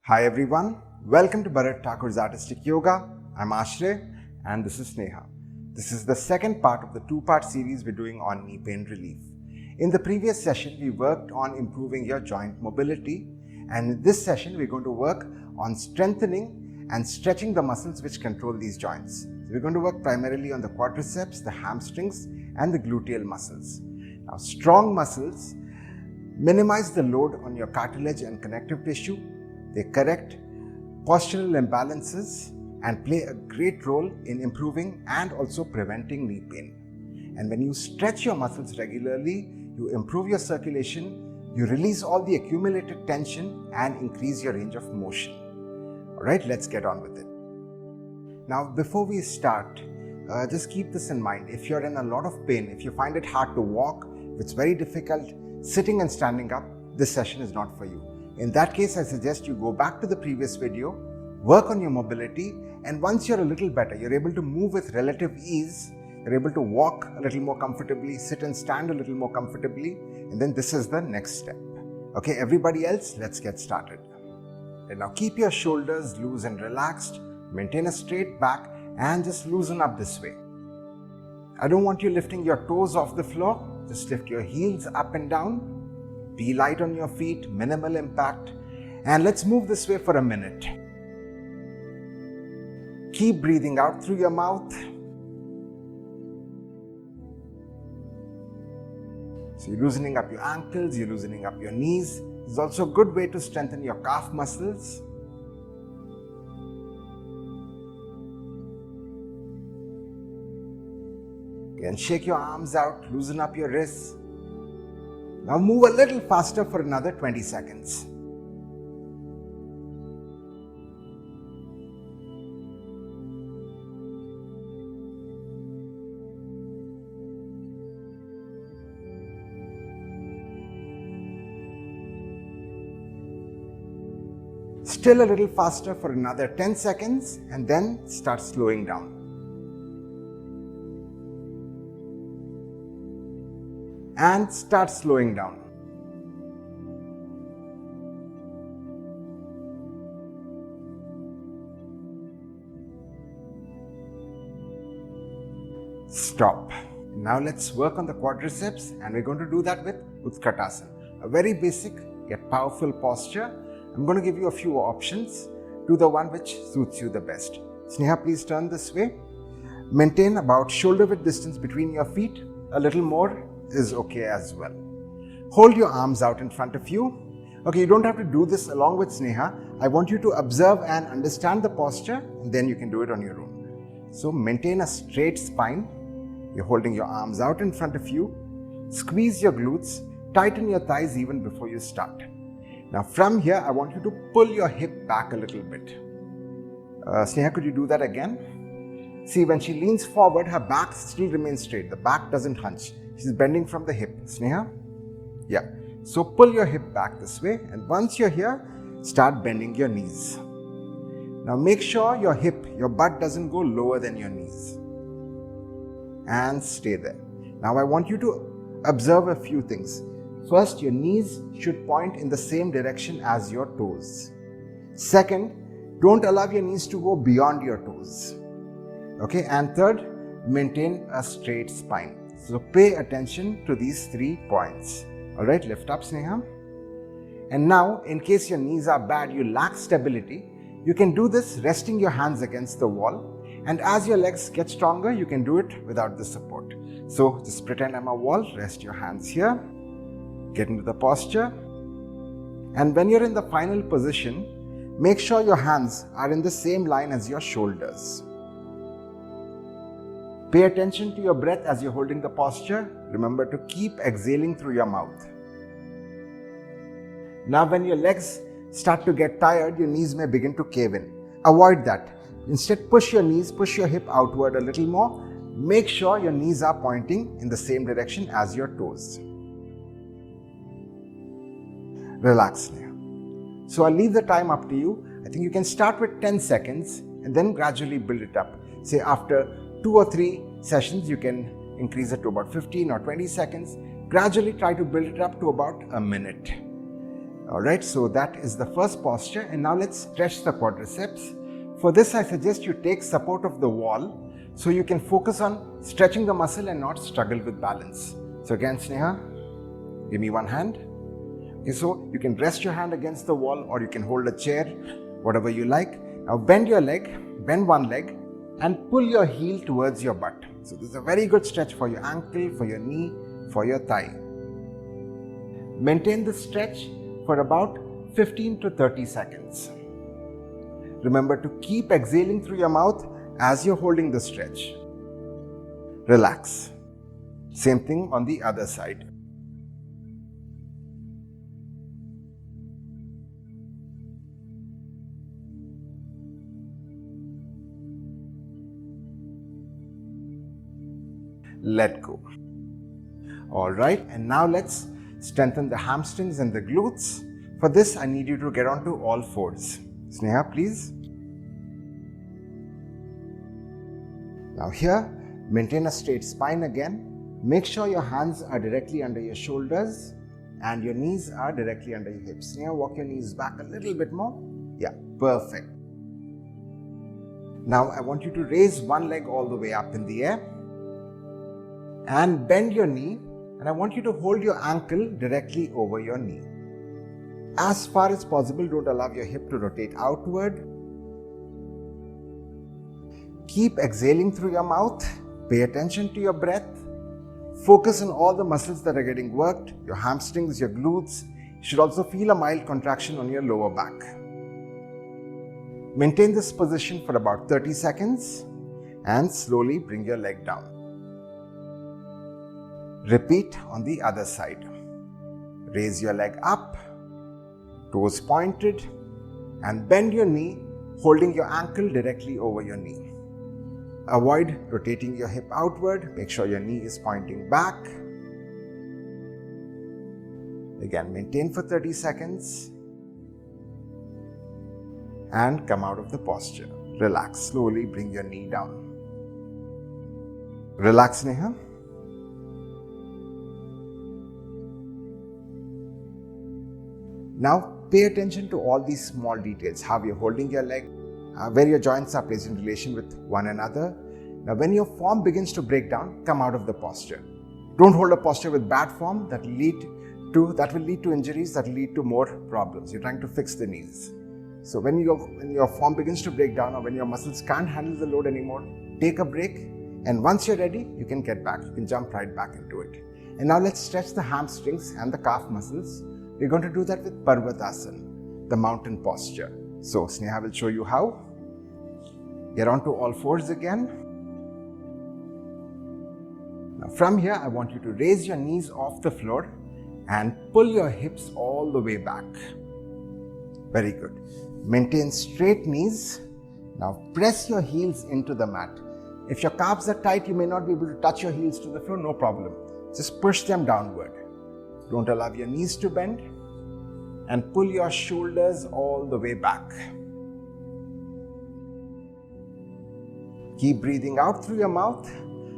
Hi everyone, welcome to Bharat Thakur's Artistic Yoga. I'm Ashray and this is Sneha. This is the second part of the two-part series we're doing on knee pain relief. In the previous session, we worked on improving your joint mobility, and in this session, we're going to work on strengthening and stretching the muscles which control these joints. So we're going to work primarily on the quadriceps, the hamstrings, and the gluteal muscles. Now, strong muscles minimize the load on your cartilage and connective tissue. They correct postural imbalances and play a great role in improving and also preventing knee pain. And when you stretch your muscles regularly, you improve your circulation, you release all the accumulated tension and increase your range of motion. Alright, let's get on with it. Now, before we start, just keep this in mind. If you're in a lot of pain, if you find it hard to walk, if it's very difficult sitting and standing up, this session is not for you. In that case, I suggest you go back to the previous video, work on your mobility, and once you're a little better, you're able to move with relative ease, you're able to walk a little more comfortably, sit and stand a little more comfortably, and then this is the next step. Okay, everybody else, let's get started. And now keep your shoulders loose and relaxed, maintain a straight back, and just loosen up this way. I don't want you lifting your toes off the floor, just lift your heels up and down. Be light on your feet, minimal impact, and let's move this way for a minute. Keep breathing out through your mouth. So you're loosening up your ankles, you're loosening up your knees. It's also a good way to strengthen your calf muscles. Again, shake your arms out, loosen up your wrists. Now move a little faster for another 20 seconds. Still a little faster for another 10 seconds and then start slowing down. And start slowing down. Stop. Now let's work on the quadriceps, and we're going to do that with Utkatasana. A very basic yet powerful posture. I'm going to give you a few options. Do the one which suits you the best. Sneha, please turn this way. Maintain about shoulder width distance between your feet. A little more is okay as well. Hold your arms out in front of you. Okay, you don't have to do this along with Sneha. I want you to observe and understand the posture, and then you can do it on your own. So maintain a straight spine. You're holding your arms out in front of you. Squeeze your glutes. Tighten your thighs even before you start. Now from here, I want you to pull your hip back a little bit. Sneha, could you do that again? See, when she leans forward, her back still remains straight. The back doesn't hunch. She's bending from the hip. Sneha? Yeah. So pull your hip back this way, and once you're here, start bending your knees. Now make sure your butt doesn't go lower than your knees. And stay there. Now I want you to observe a few things. First, your knees should point in the same direction as your toes. Second, don't allow your knees to go beyond your toes. Okay, and third, maintain a straight spine. So pay attention to these 3 points. Alright, lift up, Sneha. And now, in case your knees are bad, you lack stability, you can do this resting your hands against the wall. And as your legs get stronger, you can do it without the support. So just pretend I'm a wall, rest your hands here, get into the posture. And when you're in the final position, make sure your hands are in the same line as your shoulders. Pay attention to your breath as you're holding the posture. Remember to keep exhaling through your mouth. Now when your legs start to get tired, your knees may begin to cave in. Avoid that. Instead, push your knees, push your hip outward a little more. Make sure your knees are pointing in the same direction as your toes. Relax now. So I'll leave the time up to you. I think you can start with 10 seconds and then gradually build it up. Say after 2 or 3 sessions, you can increase it to about 15 or 20 seconds. Gradually try to build it up to about a minute. Alright, so that is the first posture, and now let's stretch the quadriceps. For this, I suggest you take support of the wall so you can focus on stretching the muscle and not struggle with balance. So again, Sneha, give me one hand. Okay, so you can rest your hand against the wall or you can hold a chair, whatever you like. Now bend your leg, bend one leg and pull your heel towards your butt. So this is a very good stretch for your ankle, for your knee, for your thigh. Maintain the stretch for about 15 to 30 seconds. Remember to keep exhaling through your mouth as you're holding the stretch. Relax. Same thing on the other side. Let go. Alright, and now let's strengthen the hamstrings and the glutes. For this, I need you to get onto all fours. Sneha, please. Now here, maintain a straight spine again. Make sure your hands are directly under your shoulders and your knees are directly under your hips. Sneha, walk your knees back a little bit more. Yeah, perfect. Now I want you to raise one leg all the way up in the air and bend your knee, and I want you to hold your ankle directly over your knee. As far as possible, don't allow your hip to rotate outward. Keep exhaling through your mouth. Pay attention to your breath. Focus on all the muscles that are getting worked, your hamstrings, your glutes. You should also feel a mild contraction on your lower back. Maintain this position for about 30 seconds and slowly bring your leg down. Repeat on the other side. Raise your leg up, toes pointed, and bend your knee, holding your ankle directly over your knee. Avoid rotating your hip outward. Make sure your knee is pointing back. Again, maintain for 30 seconds and come out of the posture. Relax. Slowly bring your knee down. Relax, Neha. Now pay attention to all these small details, how you're holding your leg, where your joints are placed in relation with one another. Now when your form begins to break down, come out of the posture. Don't hold a posture with bad form that will lead to injuries, that will lead to more problems. You're trying to fix the knees. So when your form begins to break down or when your muscles can't handle the load anymore, take a break, and once you're ready, you can get back. You can jump right back into it. And now let's stretch the hamstrings and the calf muscles. We're going to do that with Parvatasana, the mountain posture. So Sneha will show you how. Get onto all fours again. Now from here, I want you to raise your knees off the floor and pull your hips all the way back. Very good. Maintain straight knees. Now press your heels into the mat. If your calves are tight, you may not be able to touch your heels to the floor, no problem. Just push them downward. Don't allow your knees to bend, and pull your shoulders all the way back. Keep breathing out through your mouth.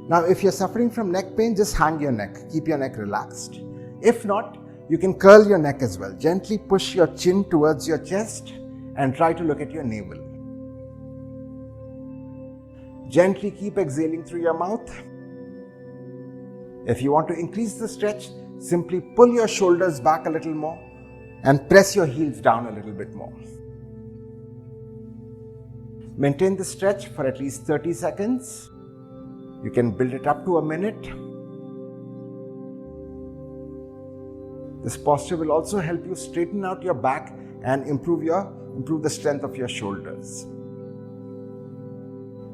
Now if you're suffering from neck pain, just hang your neck. Keep your neck relaxed. If not, you can curl your neck as well. Gently push your chin towards your chest and try to look at your navel. Gently keep exhaling through your mouth. If you want to increase the stretch, simply pull your shoulders back a little more and press your heels down a little bit more. Maintain the stretch for at least 30 seconds. You can build it up to a minute. This posture will also help you straighten out your back and improve the strength of your shoulders.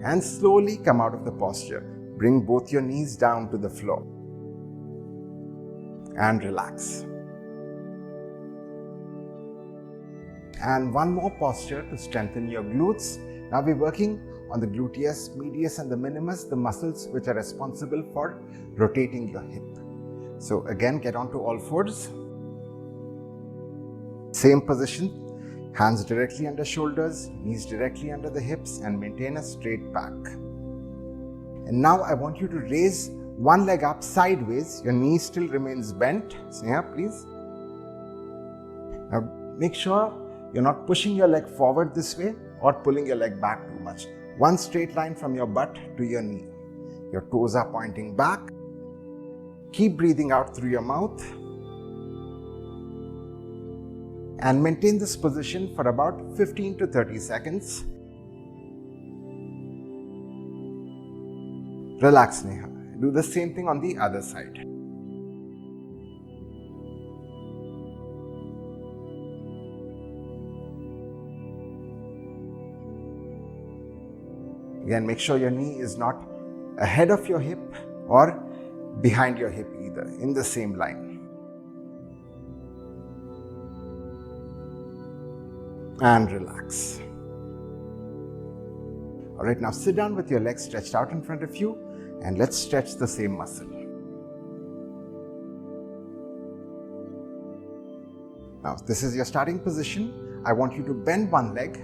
And slowly come out of the posture. Bring both your knees down to the floor. And relax. And one more posture to strengthen your glutes. Now we're working on the gluteus medius and the minimus, the muscles which are responsible for rotating your hip. So again, get onto all fours. Same position, hands directly under shoulders, knees directly under the hips, and maintain a straight back. And now I want you to raise one leg up sideways. Your knee still remains bent. Sneha, please. Now make sure you're not pushing your leg forward this way or pulling your leg back too much. One straight line from your butt to your knee. Your toes are pointing back. Keep breathing out through your mouth. And maintain this position for about 15 to 30 seconds. Relax, Neha. Do the same thing on the other side. Again, make sure your knee is not ahead of your hip or behind your hip either, in the same line. And relax. Alright, now sit down with your legs stretched out in front of you and let's stretch the same muscle. Now, this is your starting position. I want you to bend one leg.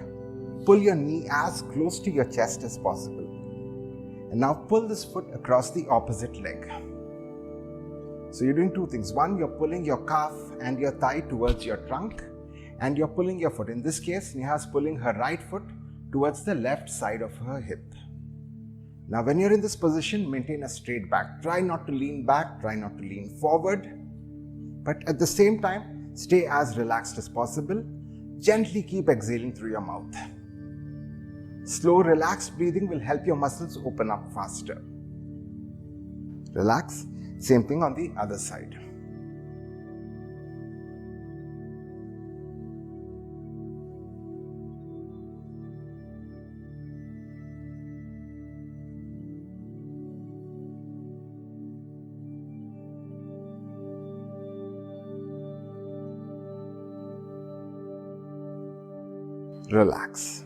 Pull your knee as close to your chest as possible. And now pull this foot across the opposite leg. So you're doing two things. One, you're pulling your calf and your thigh towards your trunk, and you're pulling your foot. In this case, Neha's pulling her right foot towards the left side of her hip. Now when you're in this position, maintain a straight back. Try not to lean back, try not to lean forward. But at the same time, stay as relaxed as possible. Gently keep exhaling through your mouth. Slow, relaxed breathing will help your muscles open up faster. Relax. Same thing on the other side. Relax.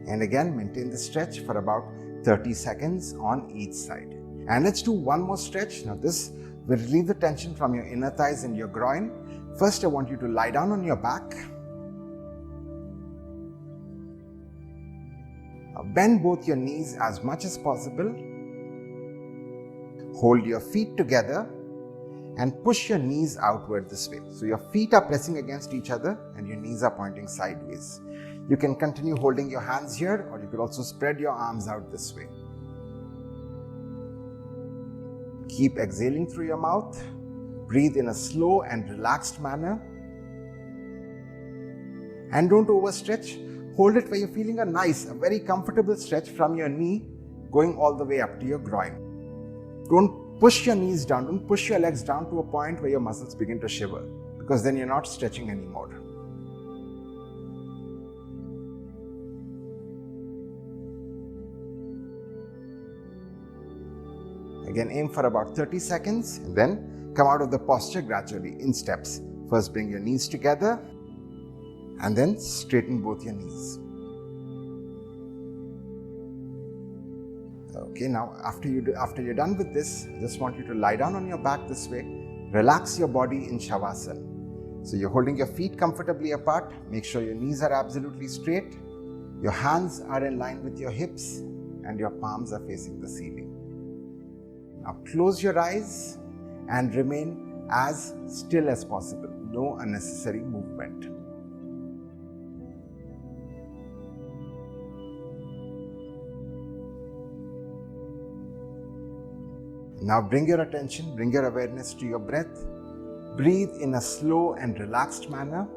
And again, maintain the stretch for about 30 seconds on each side. And let's do one more stretch. Now this will relieve the tension from your inner thighs and your groin. First, I want you to lie down on your back. Now bend both your knees as much as possible. Hold your feet together and push your knees outward this way. So your feet are pressing against each other and your knees are pointing sideways. You can continue holding your hands here, or you could also spread your arms out this way. Keep exhaling through your mouth. Breathe in a slow and relaxed manner. And don't overstretch. Hold it where you're feeling a very comfortable stretch from your knee going all the way up to your groin. Don't push your knees down. Don't push your legs down to a point where your muscles begin to shiver, because then you're not stretching anymore. Again, aim for about 30 seconds and then come out of the posture gradually in steps. First, bring your knees together and then straighten both your knees. Okay, now after you're done with this, I just want you to lie down on your back this way. Relax your body in Shavasana. So you're holding your feet comfortably apart. Make sure your knees are absolutely straight. Your hands are in line with your hips and your palms are facing the ceiling. Now close your eyes and remain as still as possible. No unnecessary movement. Now bring your attention, bring your awareness to your breath. Breathe in a slow and relaxed manner.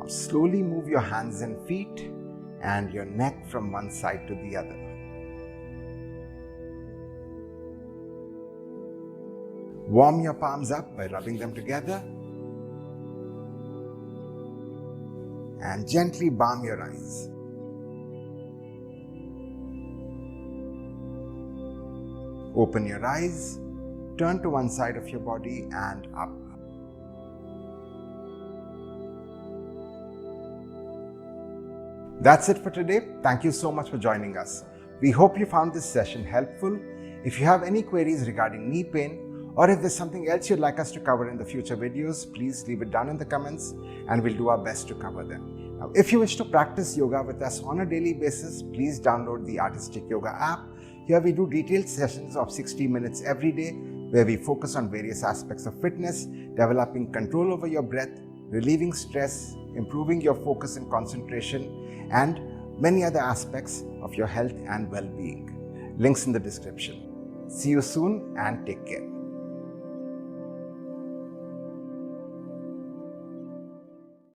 Now slowly move your hands and feet and your neck from one side to the other. Warm your palms up by rubbing them together and gently balm your eyes. Open your eyes, turn to one side of your body and up. That's it for today. Thank you so much for joining us. We hope you found this session helpful. If you have any queries regarding knee pain, or if there's something else you'd like us to cover in the future videos, please leave it down in the comments and we'll do our best to cover them. Now, if you wish to practice yoga with us on a daily basis, please download the Artistic Yoga app. Here we do detailed sessions of 60 minutes every day where we focus on various aspects of fitness, developing control over your breath, relieving stress, improving your focus and concentration, and many other aspects of your health and well-being. Links in the description. See you soon and take care.